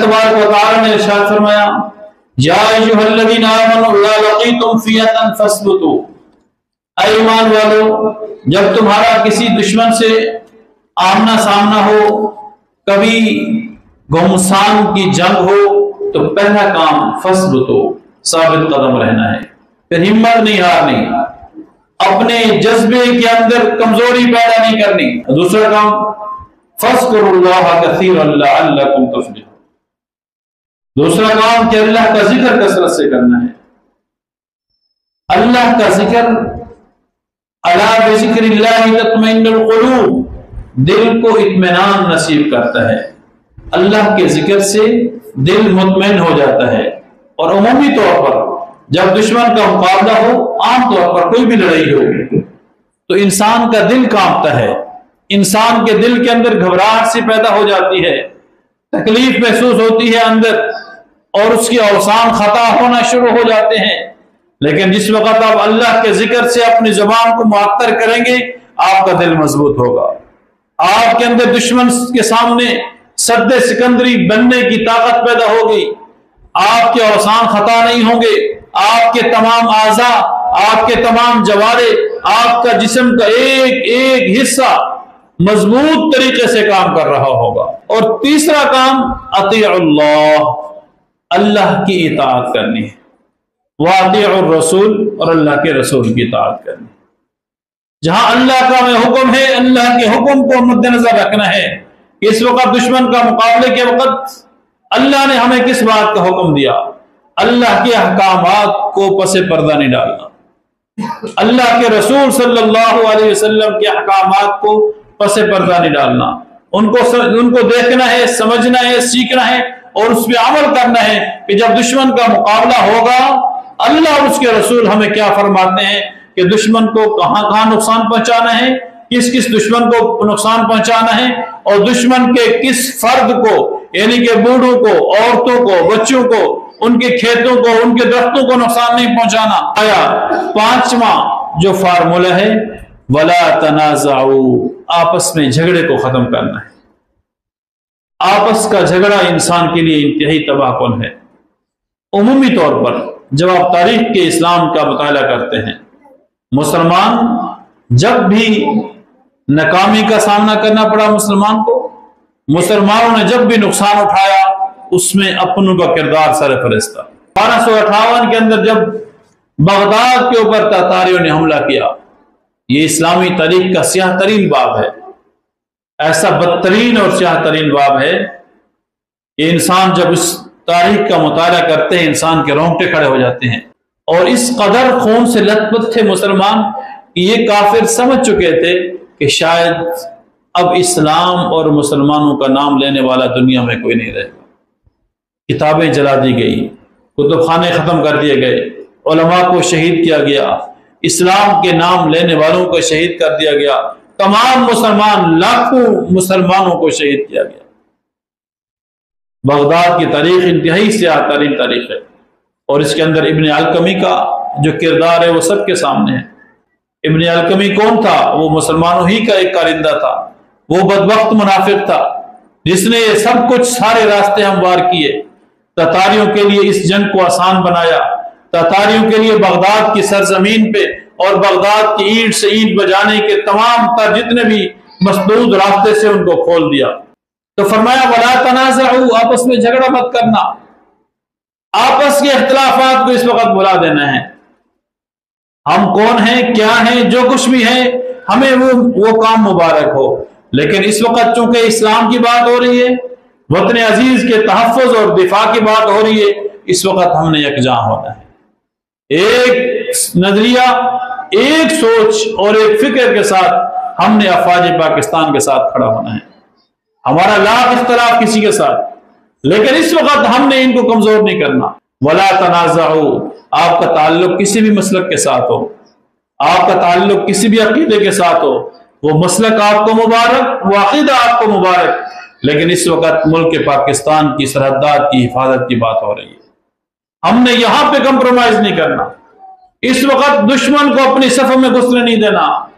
तबारक व तआला ने इरशाद फरमाया, या अय्युहल्लज़ीना आमनू इज़ा लक़ीतुम फ़िअतन फ़स्बुतू, ऐ ईमान वालो, जब तुम्हारा किसी दुश्मन से आमना सामना हो, कभी घमासान की जंग हो, तो पहला काम फ़स्बुतू, साबित कदम रहना है, फिर हिम्मत नहीं हारनी, अपने जज्बे के अंदर कमजोरी पैदा नहीं करनी। दूसरा काम फ़ज़्कुरुल्लाह कसीरन लअल्लकुम तुफ़्लिहून, दूसरा काम कि अल्लाह का जिक्र कसरत से करना है। अल्लाह का जिक्र, अला बिज़िक्रिल्लाहि तत्मइन्नुल क़ुलूब, दिल को इत्मीनान नसीब करता है। अल्लाह के जिक्र से दिल मुतमईन हो जाता है। और उमूमी तौर पर जब दुश्मन का मुकाबला हो, आम तौर पर कोई भी लड़ाई हो, तो इंसान का दिल कांपता है, इंसान के दिल के अंदर घबराहट सी पैदा हो जाती है, तकलीफ महसूस होती है अंदर, और उसके अवसान खता होना शुरू हो जाते हैं। लेकिन जिस वक्त आप अल्लाह के जिक्र से अपनी जुबान को मुअत्तर करेंगे, आपका दिल मजबूत होगा, आपके अंदर दुश्मन के सामने सद्दे सिकंदरी बनने की ताकत पैदा होगी, आपके अवसान खता नहीं होंगे, आपके तमाम आज़ा, आपके तमाम जवारे, आपका जिस्म का एक एक हिस्सा मजबूत तरीके से काम कर रहा होगा। और तीसरा काम अतीउल्लाह, अल्लाह की इताअत करनी है, व अतीउर रसूल, और अल्लाह के रसूल की इताअत करनी। जहां अल्लाह का में हुक्म है, अल्लाह के हुक्म को मद्देनजर रखना है। इस वक्त दुश्मन का मुकाबले के वक्त अल्लाह ने हमें किस बात का हुक्म दिया? अल्लाह के अहकामात को पसे पर्दा नहीं डालना, अल्लाह के रसूल सल्लल्लाहु अलैहि वसल्लम के अहकामात को पसे पर्दा नहीं डालना, उनको देखना है, समझना है, सीखना है और उस पर अमल करना है कि जब दुश्मन का मुकाबला होगा, अल्लाह और उसके रसूल हमें क्या फरमाते हैं कि दुश्मन को कहां कहां नुकसान पहुंचाना है, किस किस दुश्मन को नुकसान पहुंचाना है, और दुश्मन के किस फर्द को, यानी कि बूढ़ों को, औरतों को, बच्चों को, उनके खेतों को, उनके दरख्तों को नुकसान नहीं पहुंचाना। आया पांचवा जो फार्मूला है, वला तनाज़उ, आपस में झगड़े को खत्म करना है। आपस का झगड़ा इंसान के लिए इंतहाई तबाहकुन है। उमूमी तौर पर जब आप तारीख के इस्लाम का मुताला करते हैं, मुसलमान जब भी नाकामी का सामना करना पड़ा मुसलमान को, मुसलमानों ने जब भी नुकसान उठाया, उसमें अपनों का किरदार सरफरिश्ता। 1258 के अंदर जब बगदाद के ऊपर तातारियों ने हमला किया, ये इस्लामी तारीख का स्याह तरीन बाब है, ऐसा बदतरीन और स्याह तरीन बाब है कि इंसान जब इस तारीख का मुताला करते हैं, इंसान के रोंगटे खड़े हो जाते हैं। और इस कदर खून से लथपथ थे मुसलमान कि ये काफिर समझ चुके थे कि शायद अब इस्लाम और मुसलमानों का नाम लेने वाला दुनिया में कोई नहीं रहेगा। किताबें जला दी गई, कुतुबखाने खत्म कर दिए गए, उलमा को शहीद किया गया, इस्लाम के नाम लेने वालों को शहीद कर दिया गया, तमाम मुसलमान, लाखों मुसलमानों को शहीद किया गया। बगदाद की तारीख इंतहाई स्याह तरीन तारीख है, और इसके अंदर इब्न अलकमी का जो किरदार है वो सबके सामने है। इब्न अलकमी कौन था? वो मुसलमानों ही का एक कारिंदा था, वो बदबख्त मुनाफिक था जिसने ये सब कुछ सारे रास्ते हमवार किए, ततारियों के लिए इस जंग को आसान बनाया, ततारियों के लिए बगदाद की सरजमीन पे और बगदाद की ईंट से ईंट बजाने के तमाम तर जितने भी मसदूद रास्ते से उनको खोल दिया। तो फरमाया वला तनाज़उ, आपस में झगड़ा मत करना, आपस के इख्तिलाफात को इस वक्त भुला देना है। हम कौन हैं, क्या हैं, जो कुछ भी है, हमें वो काम मुबारक हो। लेकिन इस वक्त चूंकि इस्लाम की बात हो रही है, वतन अजीज के तहफ़्फ़ुज़ और दिफा की बात हो रही है, इस वक्त हमने यकजां होना है, एक नजरिया, एक सोच और एक फिक्र के साथ हमने अफवाज पाकिस्तान के साथ खड़ा होना है। हमारा लाख इख्तिलाफ किसी के साथ, लेकिन इस वक्त हमने इनको कमजोर नहीं करना। वला तनाज़उ, आपका ताल्लुक किसी भी मसलक के साथ हो, आपका ताल्लुक किसी भी अकीदे के साथ हो, वो मसलक आपको मुबारक, वो अकीदा आपको मुबारक, लेकिन इस वक्त मुल्क पाकिस्तान की सरहदात की हिफाजत की बात हो रही है। हमने यहां पे कंप्रोमाइज नहीं करना, इस वक्त दुश्मन को अपनी सफ़ में घुसने नहीं देना।